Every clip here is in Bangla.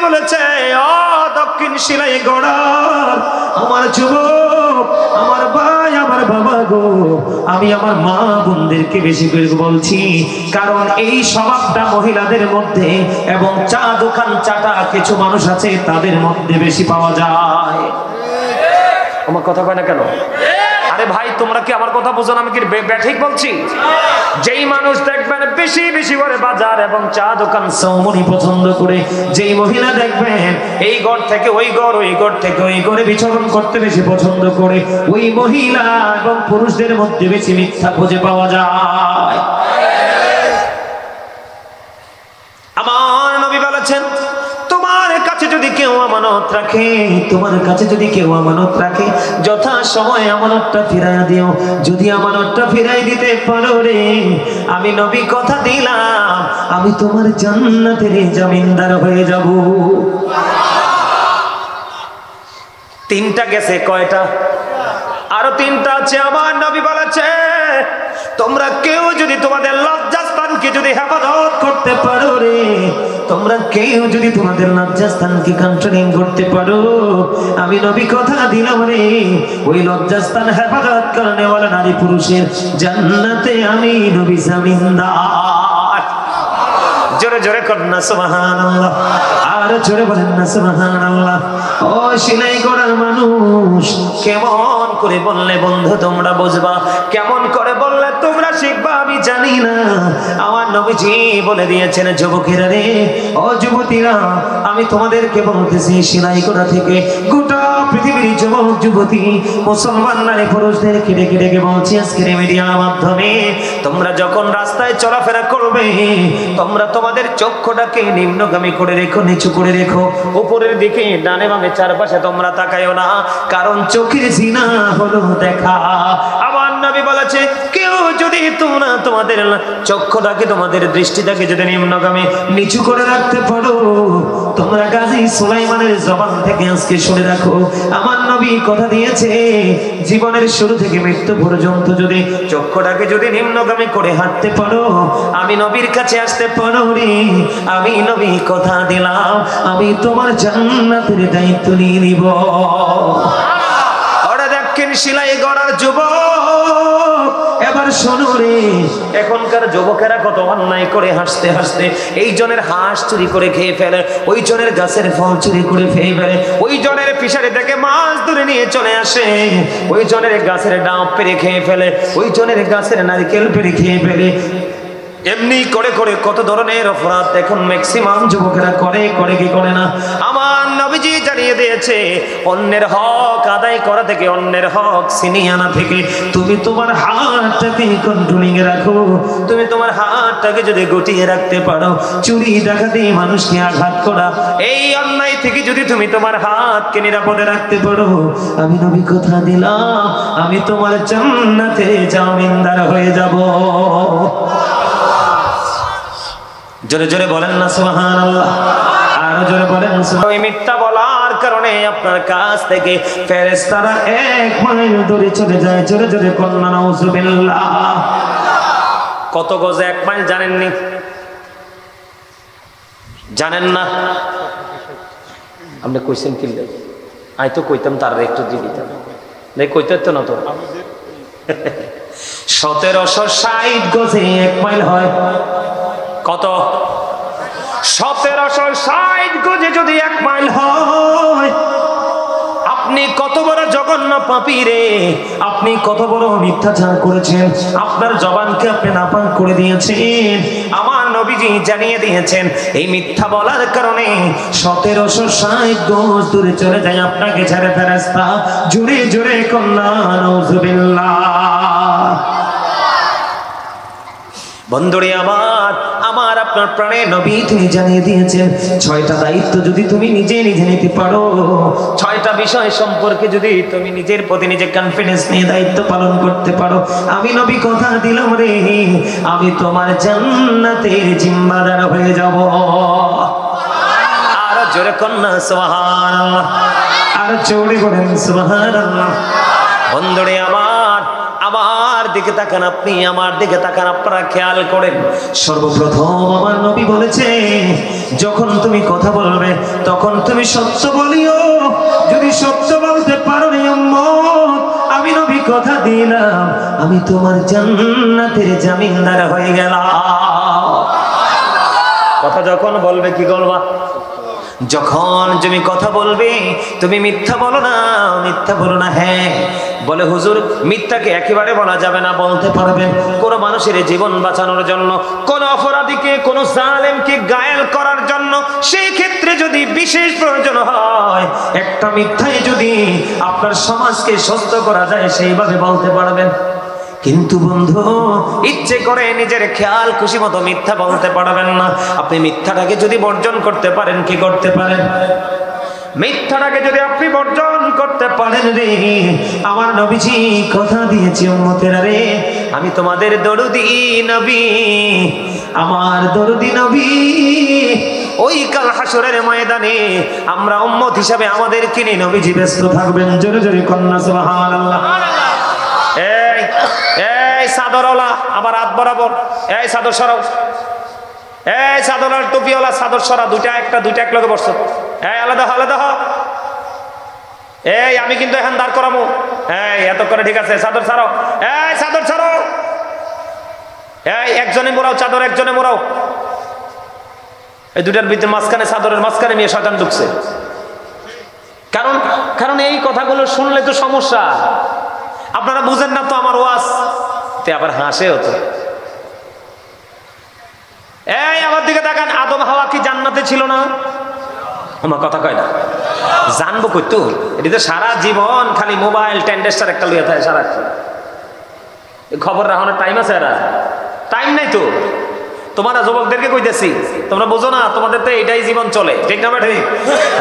বলেছে, ও দক্ষিণ শিলাইগড়ার আমার যুবক, আমার ভাই, আমার বাবা গো, আমি আমার মা বোনদেরকে বেশি করে বলছি, কারণ এই স্বভাবটা মহিলাদের মধ্যে এবং চা দোকান চাটা কিছু মানুষ আছে তাদের মধ্যে বেশি পাওয়া যায়। আমার কথা কয় না কেন? আরে ভাই, তোমরা কি আমার কথা বোঝো না? আমি কি ঠিক বলছি? যেই মানুষ দেখবেন বেশি বেশি করে বাজার এবং চা দোকান চৌমুনি পছন্দ করে, যেই মহিলা দেখবেন এই ঘর থেকে ওই ঘর, ওই ঘর থেকে ওই ঘরে বিচরণ করতে বেশি পছন্দ করে, ওই মহিলা এবং পুরুষদের মধ্যে বেশি মিথ্যা খুঁজে পাওয়া যায়। আমার নবী বলেছেন, তোমার কাছে যদি কেউ আমানত রাখে, তোমার কাছে যদি কেউ আমানত রাখে, যথা সময় আমানতটা ফিরাই দিও। যদি আমানতটা ফিরাই দিতে পারো রে, আমি নবী কথা দিলাম, আমি তোমার জান্নাতের জামিনদার হয়ে যাব। তিনটা গেছে, কয়টা? আরো তিনটা আছে। আমার নবী বলেছে, তোমরা কেউ যদি তোমাদের লজ্জাস্থানকে যদি হেফাজত করতে পারো রে, তোমরা কেউ যদি তোমাদের লজ্জাস্থানকে কন্ট্রোলিং করতে পারো, আমি নবী কথা দিলাম রে, ওই লজ্জাস্থান হেফাজত করনেওয়ালা নারী পুরুষের জান্নাতে আমি নবী জামিনদার। জোরে জোরে কন্যা সুবহানাল্লাহ, আর জোরে বলেন না সুবহানাল্লাহ। ও শিলাইগড়ার মানুষ, কেমন করে বললে বন্ধু তোমরা বুঝবা, কেমন করে বললে তোমরা শিখবা আমি জানি না। আমার নবীজি বলে দিয়েছেন, যুবকেরা রে, ও যুবতীরা, আমি তোমাদেরকে বলতেছি, শিলাইগড়া থেকে গোটা পৃথিবীর যুবক যুবতী মুসলমান নারী পুরুষদেরকে ডেকে ডেকে বলছি আজকের মিডিয়ার মাধ্যমে, তোমরা যখন রাস্তায় চলাফেরা করবে, তোমরা তোমাদের চক্ষুটাকে নিম্নগামী করে রেখো, নিচু করে রেখো, উপরের দিকে ডানে বামে চারপাশে তোমরা তাকায়ও না, কারণ চোখের জিনা হলো দেখা। আমার নবী বলেছে, কেউ যদি তোমরা তোমাদের চক্ষুটাকে, তোমাদের দৃষ্টিটাকে যদি নিম্নগামী নিচু করে রাখতে পারো, তোমরা গাজী সুলাইমানের জবান থেকে আজকে শুনে রাখো, আমার নবী কথা দিয়েছে, জীবনের শুরু থেকে মৃত্যু পর্যন্ত যদি চক্ষুটাকে যদি নিম্নগামী করে হাঁটতে পারো, আমি নবীর কাছে আসতে পারো রে, আমি নবী কথা দিলাম, আমি তোমার জান্নাতের দায়িত্ব নিয়ে নিব। ওরা দেখেন শিলাইগড়ার যুবক, এবার শোনো রে, এখনকার যুবকেরা কত অন্যায় করে হাসতে হাসতে এই জনের হাঁস চুরি করে খেয়ে ফেলে, ওই জনের গাছের ফল চুরি করে খেয়ে ফেলে, ওই জনের ফিশারি থেকে মাছ ধরে নিয়ে চলে আসে, ওই জনের গাছের ডাব পেরে খেয়ে ফেলে, ওই জনের গাছের নারকেল পেরে খেয়ে ফেলে। এমনি করে করে কত ধরনের অপরাধ এখন ম্যাক্সিমাম যুবকেরা করে, করে কি করে না? আমার নবীজি জানিয়ে দিয়েছে, অন্যের হক আদায় করা থেকে, অন্যের হক ছিনিয়ে আনা থেকে তুমি তোমার হাতটাকে কন্ট্রোলিং এ রাখো। তুমি তোমার হাতটাকে যদি গুটিয়ে রাখতে পারো, চুরি ডাকাতি মানুষকে আঘাত করা, এই অন্যায় থেকে যদি তুমি তোমার হাতকে নিরাপদে রাখতে পারো, আমি নবী কথা দিলাম, আমি তোমার জান্নাতে জামিনদার হয়ে যাব। জোরে জোরে বলেন না সুবহানাল্লাহ, আর জোরে বলেন সুবহানাল্লাহ। ওই মিথ্যা বলার কারণে আপনার কাছ থেকে ফেরেশতারা 1 মাইল দূরে চলে যায়। জোরে জোরে কন্যা নাউজুবিল্লাহ। কত গজ 1 মাইল জানেননি? জানেন না? আপনি কইছেন কি? আই তো কইতাম, তার একটু দিয়ে দিতাম, কইতে তো না তো। 1760 গজে 1 মাইল হয় কত? 1760 গজে যদি 1 মাইল হয়, আপনি কত বড় জঘন্য পাপী রে, আপনি কত বড় মিথ্যাচার করেছেন, আপনার জবানকে আপনি নাপাক করে দিয়েছেন। আমার নবীজি জানিয়ে দিয়েছেন, এই মিথ্যা বলার কারণে 1760 গজ দূরে চলে যায় আপনাকে ছেড়ে ফেরেশতা। জোরে জোরে কন্যা নাউজুবিল্লাহ। বন্ধুরে আমার, আমার আপনার প্রাণের নবী তিনি জানিয়ে দিয়েছেন, 6টা দায়িত্ব যদি তুমি নিজে নিজে নিতে পারো, 6টা বিষয় সম্পর্কে যদি তুমি নিজের প্রতি নিজে কনফিডেন্স নিয়ে দায়িত্ব পালন করতে পারো, আমি নবী কথা দিলাম রে, আমি তোমার জান্নাতের জিম্মাদার হয়ে যাব। আর জোরে কন্যা সুবহানাল্লাহ, আর জোরে বলেন সুবহানাল্লাহ। বন্ধুরে আমার, আমার দিকে তাকান, আপনি আমার দিকে তাকান, আপনারা খেয়াল করেন। সর্বপ্রথম আমার নবী বলেছে, যখন তুমি কথা বলবে তখন তুমি সত্য বলিও। যদি সত্য বলতে পারো রে উম্মত, আমি নবী কথা দিলাম, আমি তোমার জান্নাতের জামিনদার হয়ে গেলাম। কথা যখন বলবে কি বলবা? যখন তুমি কথা বলবে তুমি মিথ্যা বলো না, মিথ্যা বলো না। হ্যাঁ বলে হুজুর, মিথ্যাকে একেবারে বলা যাবে না, বলতে পারবেন কোন মানুষের জীবন বাঁচানোর জন্য, কোন অপরাধীকে, কোন জালেমকে ঘায়েল করার জন্য, সেই ক্ষেত্রে যদি বিশেষ প্রয়োজন হয়, একটা মিথ্যায় যদি আপনার সমাজকে সুস্থ করা যায়, সেইভাবে বলতে পারবেন। কিন্তু বন্ধু, ইচ্ছে করে নিজের খেয়াল খুশি মতো মিথ্যা বলতে পারবেন না। আপনি মিথ্যাটাকে যদি বর্জন করতে পারেন, কি করতে পারেন? মিথ্যাটাকে যদি আপনি বর্জন করতে পারেন রে, আমার নবীজি কথা দিয়েছি উম্মতেরা রে, আমি তোমাদের দরদি নবী, আমার দরদি নবী, ওই কাল হাসরের ময়দানে আমরা উম্মত হিসাবে আমাদের কিনে নবীজি ব্যস্ত থাকবেন। জোরে জোরে কন্যা সুবহানাল্লাহ। এই এই চাদরওয়ালা আবার হাত বরাবর, এই চাদর সরাও, এই চাদর আর টুপিওয়ালা চাদর সরা, দুইটা এক লগে বসছো, এই আলাদা আলাদা হ। এই আমি কিন্তু এখন দাঁড় করাবো, এই এত করে ঠিক আছে, চাদর ছাড়ো, এই চাদর ছাড়ো, এই একজনে মোড়াও চাদর, একজনে মোড়াও। এই দুটার ভিতরে মাঝখানে, চাদরের মাঝখানে নিয়ে শয়তান ঢুকছে। কারণ এই কথাগুলো শুনলে তো সমস্যা। আপনারা বুঝেন না তো আমার ওয়াজ, তে আবার হাসে হতো। এই আমার দিকে দেখান, আদম হাওয়া কি জান্নাতে ছিল না? আমার কথা কয় না, জানবো কই তো? এটি তো সারা জীবন খালি মোবাইল টেন্ডেস্টার একটা লইয়া থাকে সারা খবর রাখানোর টাইম আছে? এরা টাইম নাই তো। তোমরা যুবকদেরকে কইতেছি, তোমরা বুঝো না, তোমাদের তো এটাই জীবন চলে, ঠিক না? ঠিক,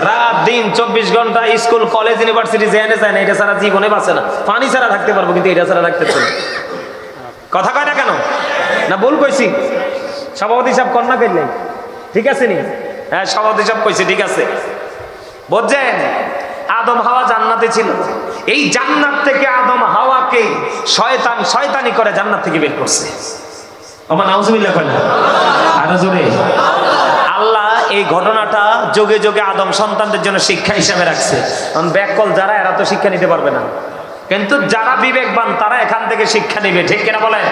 রাত দিন 24 ঘন্টা স্কুল কলেজ ইউনিভার্সিটি যেখানে যায় না, এটা ছাড়া জীবনে বাঁচে না। পানি ছাড়া থাকতে পারবো, কিন্তু এটা ছাড়া রাখতে পারবো। কথা কয় না কেন? না ভুল কইছি? সভাপতি সাহেব কন্যা করলেন, ঠিক আছে নি? হ্যাঁ সভাপতি সাহেব কইছে, ঠিক আছে। বুঝছেন, আদম হাওয়া জান্নাতে ছিল। এই জান্নাত থেকে আদম হাওয়াকে শয়তানি করে জান্নাত থেকে বের করছে। আমার নাউজুবিল্লাহ কয় না, আরো জোরে। আল্লাহ এই ঘটনাটা যোগে যোগে আদম সন্তানদের জন্য শিক্ষা হিসেবে রাখছে। কারণ ব্যাককল যারা, এরা তো শিক্ষা নিতে পারবে না, কিন্তু যারা বিবেকবান তারা এখান থেকে শিক্ষা নিবে, ঠিক কিনা বলেন?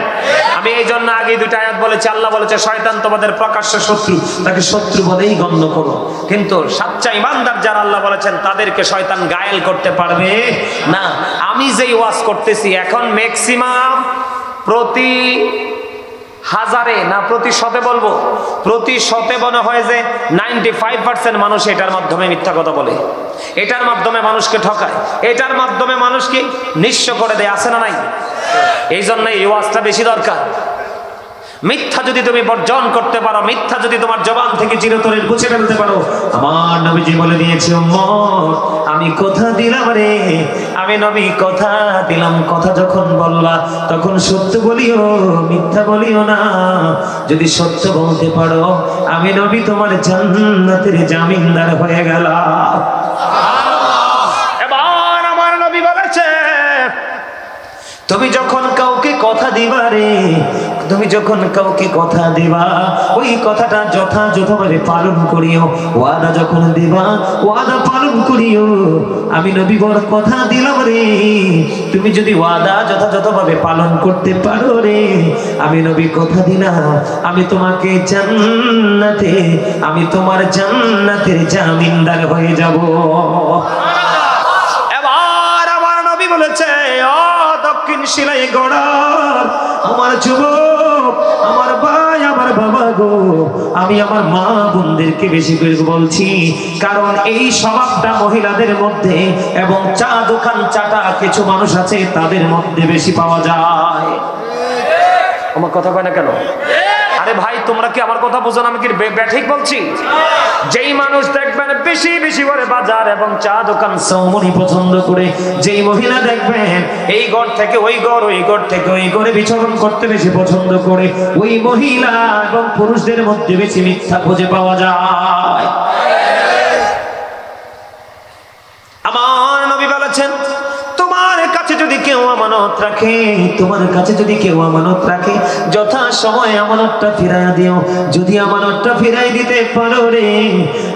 আমি এই জন্য আগে দুটো আয়াত বলেছি। আল্লাহ বলেছে, শয়তান তোমাদের প্রকাশ্য শত্রু, তাকে শত্রু বলেই গণ্য করো। কিন্তু সাচ্চা ইমানদার যারা, আল্লাহ বলেছেন তাদেরকে শয়তান ঘায়েল করতে পারবে না। আমি যেই ওয়াজ করতেছি এখন, ম্যাক্সিমাম প্রতি হাজারে না প্রতি শতে বলবো, প্রতি শতে মনে হয় যে 95% মানুষ এটার মাধ্যমে মিথ্যা কথা বলে, এটার মাধ্যমে মানুষকে ঠকায়, এটার মাধ্যমে মানুষকে নিঃস্ব করে দেয়, আছে না নাই? এই জন্য এই ওয়াজটা বেশি দরকার। মিথ্যা যদি তুমি বর্জন করতে পারো, মিথ্যা যদি তোমার জবান থেকে চিরতরে মুছে ফেলতে পারো, আমার নবীজি বলে দিয়েছে, উম্মত আমি কথা দিলাম রে, আমি নবী কথা দিলাম, কথা যখন বললা তখন সত্য বলিও, মিথ্যা বলিও না। যদি সত্য বলতে পারো, আমি নবী তোমার জান্নাতের জামিনদার হয়ে গেলাম। এবার আমার নবী বলেছে, তুমি যখন কাউকে কথা দিবা রে, তুমি যখন কাউকে কথা দিবা, ওই কথাটা যথাযথভাবে পালন করিও। ওয়াদা যখন দিবা, ওয়াদা পালন করিও। আমি নবী বড় কথা দিলাম রে, তুমি যদি ওয়াদা যথাযথভাবে পালন করতে পারো রে, আমি নবী কথা দিলাম, আমি তোমাকে জান্নাতে, আমি তোমার জান্নাতের জামিনদার হয়ে যাব। এবার আমার নবী বলেছে, ও দক্ষিণ শিলাই গড়ার আমার যুবক, আমার ভাই, আমার বাবা গো, আমি আমার মা বোনদেরকে বেশি করে বলছি, কারণ এই স্বভাবটা মহিলাদের মধ্যে এবং চা দোকান চাটা কিছু মানুষ আছে তাদের মধ্যে বেশি পাওয়া যায়। আমার কথা কয় না কেন? আরে ভাই, তোমরা কি আমার কথা বোঝো না? আমি কি ঠিক বলছি? যেই মানুষ দেখবেন বেশি বেশি করে বাজার এবং চা দোকান সৌমনি পছন্দ করে, যেই মহিলা দেখবেন এই ঘর থেকে ওই ঘর, ওই ঘর থেকে ওই ঘরে বিচরণ করতে বেশি পছন্দ করে, ওই মহিলা এবং পুরুষদের মধ্যে বেশি মিথ্যা খুঁজে পাওয়া যায়। আমার নবী বলেছেন, তোমার কাছে যদি কেউ কেউ আমানত রাখে, তোমার কাছে যদি কেউ আমানত রাখে, যথা সময় আমানতটা ফিরাইয়া দিও। যদি আমানতটা ফিরাই দিতে পারো রে,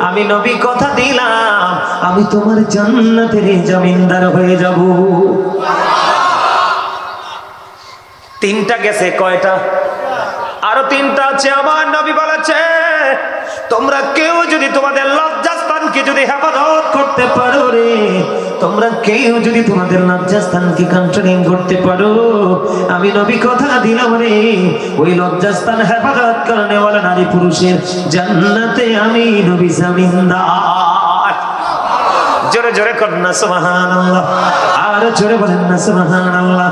আমি নবী কথা দিলাম, আমি তোমার জান্নাতের জামিনদার হয়ে যাব। তিনটা গেছে, কয়টা? আরো তিনটা আছে। আমার নবী বলেছে, তোমরা কেউ যদি তোমাদের লজ্জাস্থানকে যদি হেফাজত করতে পারো রে, তোমরা কেউ যদি তোমাদের লজ্জাস্থানকে কন্ট্রোলিং করতে পারো, আমি নবী কথা দিলাম রে, ওই লজ্জাস্থান হেফাজত করনে ওয়ালা নারী পুরুষের জান্নাতে আমি নবী জামিনদার। জোরে জোরে কন্যা সুবহানাল্লাহ, আর জোরে বলেন না সুবহানাল্লাহ।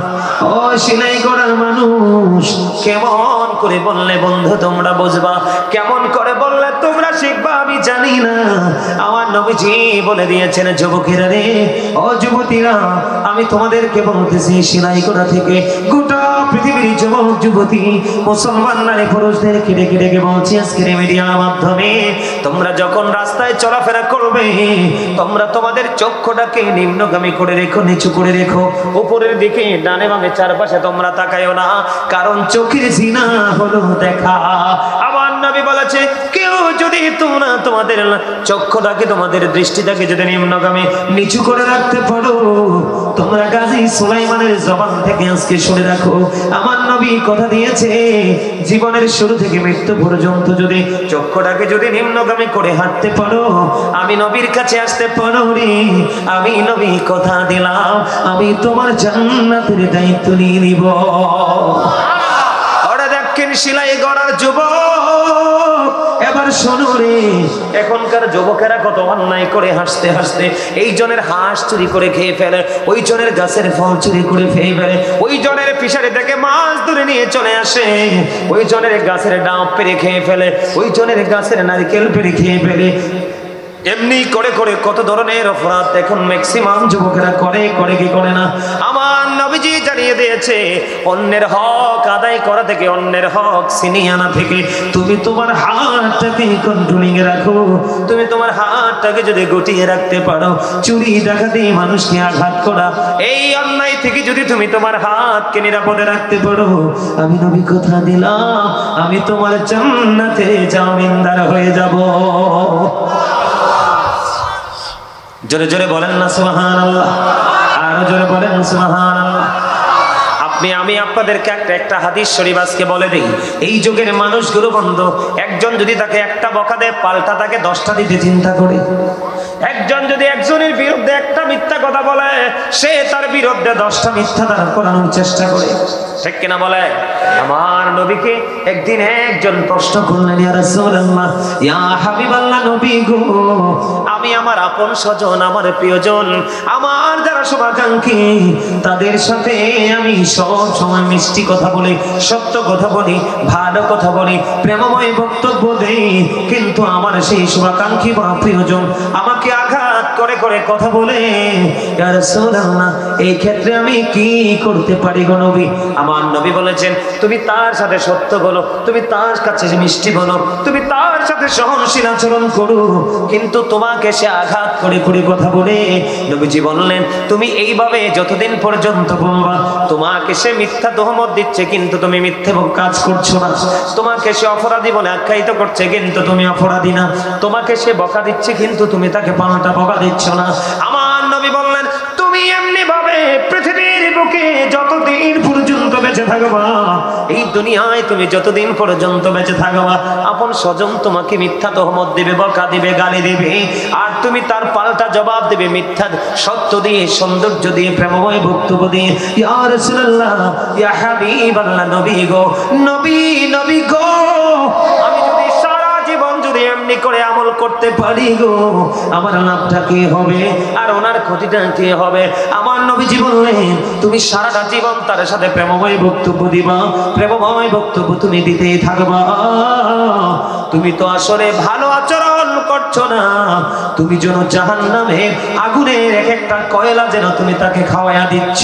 ও সিলাই করার মানুষ, কেমন করে বললে বন্ধু তোমরা বুঝবা, কেমন করে বললে তোমরা শিখবা আমি জানি না। আমার নবীজি বলে দিয়েছেন, যুবকেরা রে, ও যুবতীরা, আমি তোমাদেরকে বলতেছি, সিলাই করা থেকে গোটা পৃথিবীর যুবক যুবতী মুসলমান নারী পুরুষদেরকে ডেকে ডেকে বলছি আজকের মিডিয়ার মাধ্যমে, তোমরা যখন রাস্তায় চলাফেরা করবে, তোমরা তোমাদের চক্ষুটাকে নিম্নগামী করে রেখো, নিচু করে রেখো, উপরের দিকে ডানে বামে চারপাশে তোমরা তাকায়ও না, কারণ চোখের জিনা হলো দেখা। আমার নবী বলেছে, কেউ যদি তোমরা তোমাদের চক্ষুটাকে, তোমাদের দৃষ্টিটাকে যদি নিম্নগামী নিচু করে রাখতে পারো, তোমরা গাজী সুলাইমানের জবান থেকে আজকে শুনে রাখো, আমার নবী কথা দিয়েছে, জীবনের শুরু থেকে মৃত্যু পর্যন্ত যদি চক্ষুটাকে যদি নিম্নগামী করে হাঁটতে পারো, আমি নবীর কাছে আসতে পারো রে, আমি নবী কথা দিলাম, আমি তোমার জান্নাতের দায়িত্ব নিয়ে নিব। ওরা দেখেন সিলাই গড়ার যুবক, এবার শোনো রে, এখনকার যুবকেরা কত অন্যায় করে হাসতে হাসতে এই জনের হাঁস চুরি করে খেয়ে ফেলে, ওই জনের গাছের ফল চুরি করে খেয়ে ফেলে, ওই জনের ফিশারি থেকে মাছ ধরে নিয়ে চলে আসে, ওই জনের গাছের ডাব পেরে খেয়ে ফেলে, ওই জনের গাছের নারকেল পেরে খেয়ে ফেলে। এমনি করে করে কত ধরনের অপরাধ এখন ম্যাক্সিমাম যুবকেরা করে, করে কি করে না। আমার নবীজি জানিয়ে দিয়েছে, অন্যের হক আদায় করা থেকে, অন্যের হক ছিনিয়ে আনা থেকে তুমি তোমার হাতটাকে কন্ট্রোলিং এ রাখো। তুমি তোমার হাতটাকে যদি গুটিয়ে রাখতে পারো, চুরি ডাকাতি মানুষকে আঘাত করা, এই অন্যায় থেকে যদি তুমি তোমার হাতকে নিরাপদে রাখতে পারো, আমি নবী কথা দিলাম, আমি তোমার জান্নাতে জামিনদার হয়ে যাব। জোরে জোরে বলেন না সুবহানাল্লাহ, আরো জোরে বলেন সুবহানাল্লাহ। আমি আপনাদেরকে একটা হাদিস শরীফ আজকে বলে দিই। এই যুগের মানুষগুলো বন্ধু, একজন যদি তাকে একটা বকা দেয়, পাল্টা তাকে 10টা দিতে চিন্তা করে। একজন যদি একজনের বিরুদ্ধে একটা মিথ্যা কথা বলে, সে তার বিরুদ্ধে 10টা মিথ্যা দাঁড় করানোর চেষ্টা করে, ঠিক কিনা বলে? আমার নবীকে একদিন একজন প্রশ্ন করলেন, ইয়া রাসূলুল্লাহ, ইয়া হাবিবাল্লাহ, নবী গো, আমি আমার আপন স্বজন, আমার প্রিয়জন, আমার যারা শুভাকাঙ্ক্ষী, তাদের সাথে আমি সব সময় মিষ্টি কথা বলি, সত্য কথা বলি, ভালো কথা বলি, প্রেমময় বক্তব্য দেই, কিন্তু আমার সেই শুভাকাঙ্ক্ষী বা প্রিয়জন আমাকে আঘাত করে করে কথা বলে, ইয়া রাসূলুল্লাহ, এই ক্ষেত্রে আমি কি করতে পারি গো নবী? আমার নবী বলেছেন, তুমি তার সাথে সত্য বলো, তুমি তার কাছে মিষ্টি বলো, তুমি তার সাথে সহনশীল আচরণ করো, কিন্তু তোমাকে সে আঘাত করে করে কথা বলে, নবীজি বললেন, তুমি এইভাবে যতদিন পর্যন্ত বলবা, তোমাকে সে মিথ্যা তোহমত দিচ্ছে কিন্তু তুমি মিথ্যে কাজ করছো না, তোমাকে সে অপরাধী বলে আখ্যায়িত করছে কিন্তু তুমি অপরাধী না, তোমাকে সে বকা দিচ্ছে কিন্তু তুমি তাকে পাল্টা বকা দিচ্ছ না। আমার নবী বললেন, তুমি এমনি ভাবে পৃথিবীর বুকে যতদিন পর্যন্ত বেঁচে থাকবা, এই দুনিয়ায় তুমি যতদিন পর্যন্ত বেঁচে থাকবা, আপন স্বজন তোমাকে মিথ্যা তোহমত দিবে, বকা দিবে, গালি দিবে, আর তুমি তার পাল্টা জবাব দিবে মিথ্যা, সত্য দিয়ে, সৌন্দর্য দিয়ে, প্রেমময় বক্তব্য দিয়ে। ইয়া রাসূলুল্লাহ, ইয়া হাবিবাল্লাহ, নবী গো, নবী, নবী গো, আমি যদি সারা জীবন যদি এমনি করে আমল করতে পারি গো, আমার লাভটা কি হবে আর ওনার ক্ষতিটা কি হবে? আমার নবীজি বললেন, তুমি সারাটা জীবন তার সাথে প্রেমময় বক্তব্য দিবা, প্রেমময় বক্তব্য তুমি দিতেই থাকবা, তুমি তো আসলে ভালো আচরণ করছো না, তুমি যেন জাহান্নামের আগুনের এক একটা কয়লা যেন তুমি তাকে খাওয়ায়া দিচ্ছ।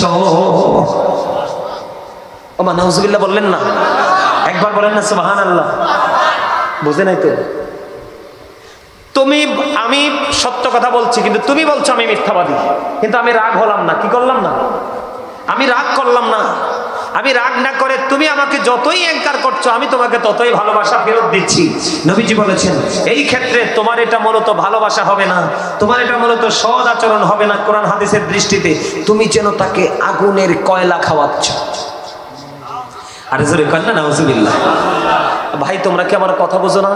ওমা নাউজুবিল্লাহ বললেন না, একবার বলেন না সুবহানাল্লাহ। বুঝে নাই তো? তুমি, আমি সত্য কথা বলছি কিন্তু তুমি বলছো আমি মিথ্যাবাদী, কিন্তু আমি রাগ হলাম না, কি করলাম না, আমি রাগ করলাম না, আমি রাগ না করে তুমি আমাকে যতই অ্যাঙ্কার করছো আমি তোমাকে ততই ভালোবাসা ফেরত দিচ্ছি। নবীজি বলেছেন এই ক্ষেত্রে তোমার এটা মূলত ভালোবাসা হবে না, তোমার এটা মূলত সৎ আচরণ হবে না। কোরআন হাদিসের দৃষ্টিতে তুমি যেন তাকে আগুনের কয়লা খাওয়াচ্ছ। আরে জোরে কর না নাউজুবিল্লাহ। ভাই তোমরা কি আমার কথা বোঝো না?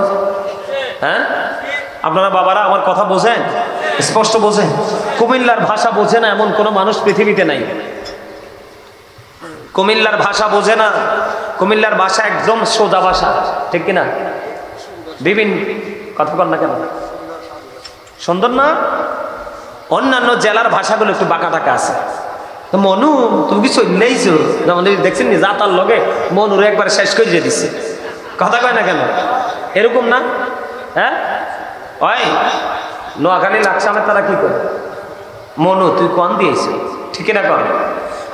হ্যাঁ, আপনারা বাবারা আমার কথা বোঝেন, স্পষ্ট বোঝেন? কুমিল্লার ভাষা বোঝে না এমন কোনো মানুষ পৃথিবীতে নাই। কুমিল্লার ভাষা বোঝে না, কুমিল্লার ভাষা একদম সোজা ভাষা, ঠিক কিনা? বিভিন্ন কথা বল না কেন, সুন্দর না? অন্যান্য জেলার ভাষাগুলো একটু বাঁকা টাকা আছে। মনু তুমি কি চললেইছো, দেখছেন নি যাতার লগে মনুরে একবার শেষ করে দিয়ে দিচ্ছে, কথা কয় না কেন? এরকম না? হ্যাঁ, ওই নোয়াখালী লাকসামের তারা কি করে, মনু তুই কন দিয়েছি, ঠিক না কর?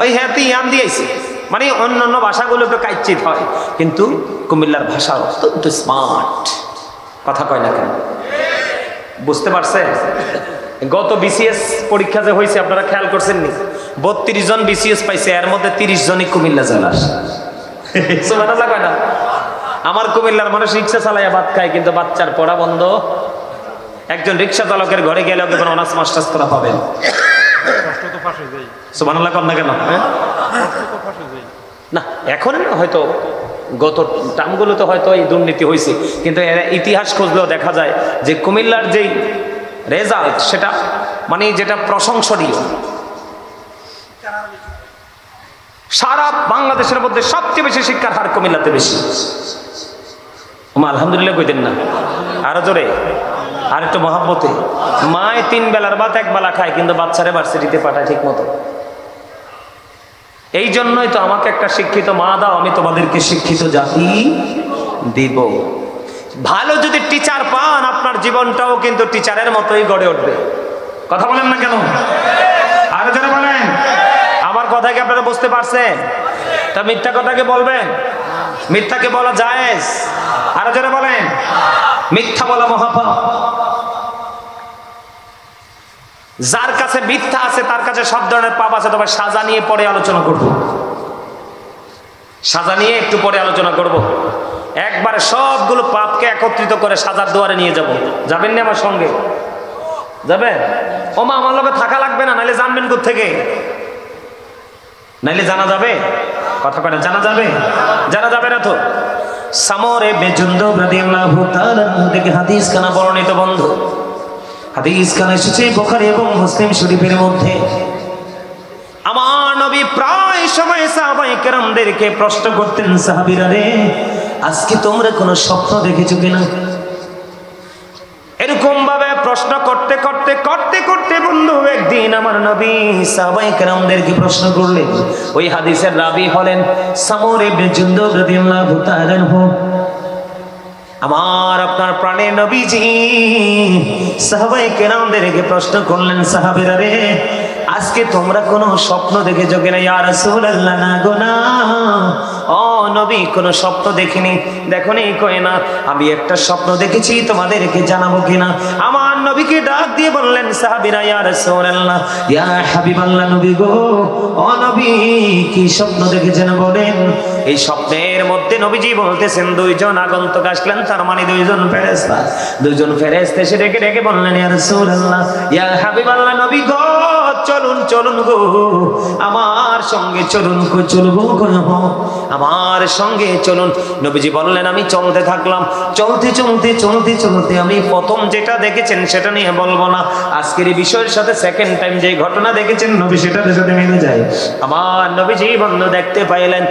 ওই হ্যাঁ তুই ইয়ান দিয়েছি, মানে অন্যান্য ভাষাগুলো একটু কাইচিত হয়, কিন্তু কুমিল্লার ভাষা অত্যন্ত স্মার্ট, কথা কয় না কেন? বুঝতে পারছে? গত বিসিএস পরীক্ষা যে হয়েছে আপনারা খেয়াল করছেন নি? 32 জন বিসিএস পাইছে, এর মধ্যে 30 জনই কুমিল্লা জেলার। সুবহানাল্লাহ কয় না? আমার কুমিল্লার মানুষ রিক্সা চালাইয়া ভাত খায়, কিন্তু বাচ্চার পড়া বন্ধ। একজন রিক্সা চালকের ঘরে গেলে ওকে কোনো অনার্স মাস্টার্স করা পাবেন। সুবহানাল্লাহ কর না কেন? না এখন হয়তো গত টার্মগুলোতে হয়তো এই দুর্নীতি হয়েছে, কিন্তু ইতিহাস খুঁজলেও দেখা যায় যে কুমিল্লার যেই রেজাল্ট সেটা মানে যেটা প্রশংসনীয়, সারা বাংলাদেশের মধ্যে সবচেয়ে বেশি শিক্ষার হার কুমিল্লাতে বেশি। আলহামদুলিল্লাহ কইতেন না? আরো জোরে, আর একটু মহাব্বতে। মায় 3 বেলার ভাত 1 বেলা খায়, কিন্তু বাচ্চারে ভার্সিটিতে পাঠায় ঠিক মতো। এই জন্যই তো আমাকে একটা শিক্ষিত মা দাও, আমি তোমাদেরকে শিক্ষিত জাতি দিব। ভালো যদি টিচার পান আপনার জীবনটাও কিন্তু টিচারের মতোই গড়ে উঠবে। কথা বলেন না কেন? আরো যারা বলেন, আমার কথা কি আপনারা বুঝতে পারছেন? তা মিথ্যা কথাকে বলবেন? মিথ্যাকে বলা জায়েজ। আরো যারা বলেন, মিথ্যা বলা মহাপাপ। যার কাছে মিথ্যা আছে তার কাছে সব ধরনের পাপ আছে। তবে সাজা নিয়ে পরে আলোচনা করব, সাজা নিয়ে একটু পরে আলোচনা করব। একবারে সবগুলো পাপকে একত্রিত করে সাজার দুয়ারে নিয়ে যাব। যাবেন না আমার সঙ্গে? যাবেন? ওমা আমার লগে থাকা লাগবে না, নাইলে জানবেন কোথা থেকে? নাইলে জানা যাবে? কথা কয় না, জানা যাবে? জানা যাবে না তো। সামরে বেজুন্দব রাদিয়াল্লাহু তাআলা থেকে হাদিস খানা বর্ণিত বন্ধু, হাদিস খানা এসেছে বুখারী এবং মুসলিম শরীফের মধ্যে। আমার নবী প্রায় সময় সাহাবায়ে কেরামদেরকে প্রশ্ন করতেন, সাহাবীরা রে আজকে তোমরা কোন স্বপ্ন দেখেছো কিনা? এরকম ভাবে প্রশ্ন করতে করতে করতে করতে বন্ধু একদিন আমার নবী সাহাবায়ে কেরামদেরকে প্রশ্ন করলেন। ওই হাদিসের রাবী হলেন সামরে ইবনে জুনদুব রাদিয়াল্লাহু তাআলা আনহু। আমার আপনার প্রাণের নবীজি সাহাবায়ে কেরামদেরকে প্রশ্ন করলেন, সাহাবীরা রে আজকে তোমরা কোন স্বপ্ন দেখেছো কিনা? ইয়া রাসূলুল্লাহ, না গো না, ও নবী কোন স্বপ্ন দেখিনি। দেখোনি? কয় না, আমি একটা স্বপ্ন দেখেছি, তোমাদেরকে জানাবো কিনা? আমার নবীকে ডাক দিয়ে বললেন সাহাবীরা, ইয়া রাসূলুল্লাহ, ইয়া হাবিবাল্লাহ, নবী গো, ও নবী কি স্বপ্ন দেখেছেন বলেন। এই স্বপ্নের মধ্যে নবীজি বলতেছেন 2 জন আগন্তুক আসলেন, তার মানে 2 জন ফেরেশতা। 2 জন ফেরেশতা এসে ডেকে ডেকে বললেন, ইয়া রাসূলুল্লাহ, ইয়া হাবিবাল্লাহ, নবী গো চলুন চলুন গো, আমার সঙ্গে চলুন গো, চলবো গো, আমার সঙ্গে চলুন। নবীজি বললেন, আমি চলতে থাকলাম, চলতে চলতে চলতে চলতে আমি প্রথম যেটা দেখেছেন সেটা নিয়ে বলবো না, আজকের এই বিষয়ের সাথে সেকেন্ড টাইম যে ঘটনা দেখেছেন নবী সেটার সাথে মিলে যায়। আমার নবীজি বন্ধু দেখতে পাইলেন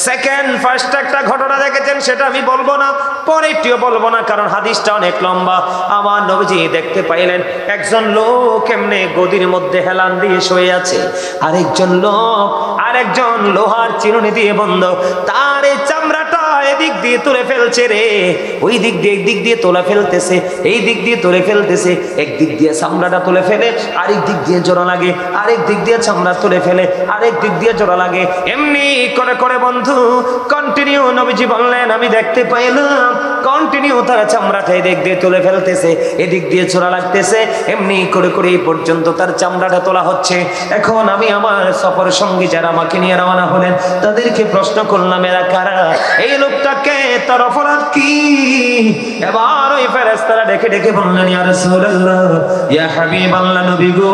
সেকেন্ড ফার্স্ট একটা ঘটনা দেখেছেন সেটা আমি বলবো না, পরেরটিও বলবো না, কারণ হাদিসটা অনেক লম্বা। আমার নবীজি দেখতে পাইলেন একজন লোক এমনি গদির মধ্যে হেলান দিয়ে শুয়ে আছে, আরেকজন লোক আরেকজন লোহার চিরুনি দিয়ে বন্ধ, তার এই চামড়াটা দিক দিয়ে তুলে ফেলছে রে, ওই দিক দিয়ে এক দিক দিয়ে তোলা ফেলতেছে, এই দিক দিয়ে তুলে ফেলতেছে। একদিক দিয়ে চামড়াটা তুলে ফেলে, আরেক দিক দিয়ে জোড়া লাগে, আরেক দিক দিয়ে চামড়া তুলে ফেলে, আরেক দিক দিয়ে জোড়া লাগে। এমনি করে করে বন্ধু কন্টিনিউ নবীজি বললেন আমি দেখতে পাইলাম কন্টিনিউ তারা চামড়াটা এদিক দিয়ে তুলে ফেলতেছে, এদিক দিয়ে জোড়া লাগতেছে। এমনি করে করে এই পর্যন্ত তার চামড়াটা তোলা হচ্ছে। এখন আমি আমার সফর সঙ্গী যারা আমাকে নিয়ে রওনা হলেন তাদেরকে প্রশ্ন করলাম এরা কারা, এই লোকটাকে, তার অপরাধ কি? এবার ওই ফেরেশতারা ডেকে ডেকে বললেন ইয়া রাসূলুল্লাহ, ইয়া হাবিবাল্লাহ, নবী গো,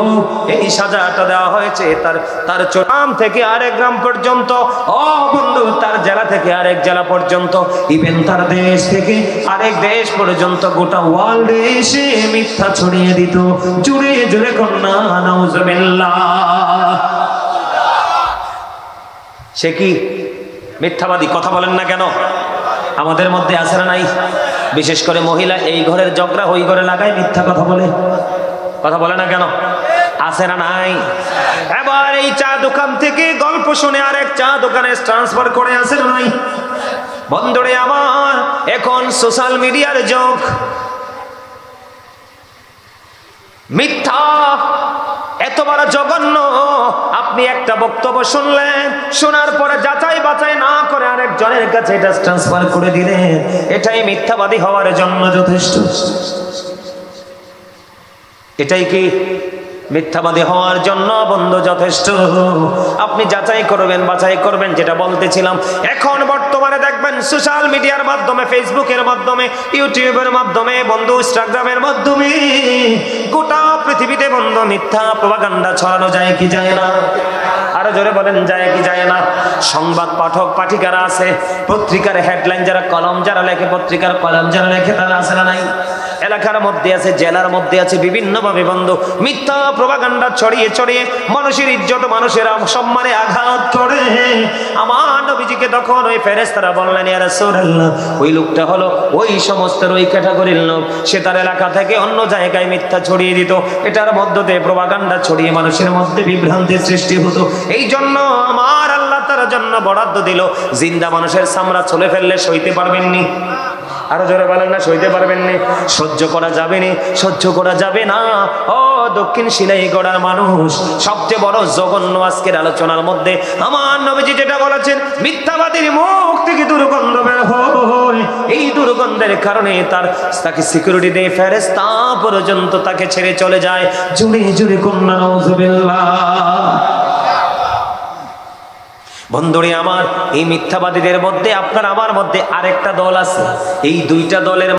এই সাজাটা দেওয়া হয়েছে তার গ্রাম থেকে আরেক গ্রাম পর্যন্ত, ও বন্ধু তার জেলা থেকে আরেক জেলা পর্যন্ত, ইভেন তার দেশ থেকে আরেক দেশ পর্যন্ত গোটা ওয়ার্ল্ডে এসে মিথ্যা ছড়িয়ে দিত। জুড়ে জুড়ে কন্যা নাউজুবিল্লাহ। সে কি মিথ্যাবাদী? কথা বলেন না কেন? আমাদের মধ্যে আছে না নাই? বিশেষ করে মহিলা এই ঘরের ঝগড়া ওই ঘরে লাগায় মিথ্যা কথা বলে, কথা বলে না কেন? আছে না নাই? এবার এই চা দোকান থেকে গল্প শুনে আরেক চা দোকানে ট্রান্সফার করে, আছে না নাই? বন্ধুরে আমার, এখন সোশ্যাল মিডিয়ার যুগ। মিথ্যা এত বড় জঘন্য, আপনি একটা বক্তব্য শুনলেন, শোনার পরে যাচাই বাছাই না করে আরেকজনের কাছে এটা ট্রান্সফার করে দিলেন, এটাই মিথ্যাবাদী হওয়ার জন্য যথেষ্ট। এটাই কি মিথ্যাবাদী হওয়ার জন্য বন্ধু যথেষ্ট? আপনি যাচাই করবেন, বাছাই করবেন। যেটা বলতেছিলাম, এখন বর্তমানে দেখবেন সোশ্যাল মিডিয়ার মাধ্যমে, ফেসবুকের মাধ্যমে, ইউটিউবের মাধ্যমে, বন্ধু ইনস্টাগ্রামের মাধ্যমে গোটা পৃথিবীতে বন্ধু মিথ্যা প্রপাগান্ডা ছড়ানো যায় কি যায় না? আরো জোরে বলেন, যায় কি যায় না? সংবাদ পাঠক পাঠিকারা আছে, পত্রিকার হেডলাইন যারা কলম যারা লেখে, পত্রিকার কলম যারা লেখে, তারা আছে না নাই? এলাকার মধ্যে আছে, জেলার মধ্যে আছে, বিভিন্ন ভাবে বন্ধু মিথ্যা প্রপাগান্ডা ছড়িয়ে ছড়িয়ে মানুষের ইজ্জত, মানুষের সম্মানে আঘাত করে। আমার নবীজিকে তখন ওই ফেরেশতারা বললেন ইয়া রাসূলুল্লাহ, ওই লোকটা হলো ওই সমস্ত ওই ক্যাটাগরির লোক, সে তার এলাকা থেকে অন্য জায়গায় মিথ্যা ছড়িয়ে দিত, এটার মধ্য দিয়ে প্রপাগান্ডা ছড়িয়ে মানুষের মধ্যে বিভ্রান্তির সৃষ্টি হতো। এই জন্য আমার আল্লাহ তার জন্য বরাদ্দ দিল, জিন্দা মানুষের চামড়া ছুলে ফেললে সইতে পারবেননি। আরো জোরে বলেন না, সইতে পারবেননি, সহ্য করা যাবে না, সহ্য করা যাবে না। ও দক্ষিণ শিলাইগড়ার মানুষ, সবচেয়ে বড় জঘন্য আজকের আলোচনার মধ্যে আমার নবীজি যেটা বলেছেন, মিথ্যাবাদীর মুখ থেকে দুর্গন্ধ বের হয়, এই দুর্গন্ধের কারণে তাকে সিকিউরিটি দিয়ে ফেরেশতা পর্যন্ত তাকে ছেড়ে চলে যায়। জুড়ে জুড়ে কন্যা নাউজুবিল্লাহ। বন্ধুরে আমার, এই মিথ্যাবাদীদের মধ্যে আপনার আমার মধ্যে আরেকটা দল আছে। এই দুইটা দলের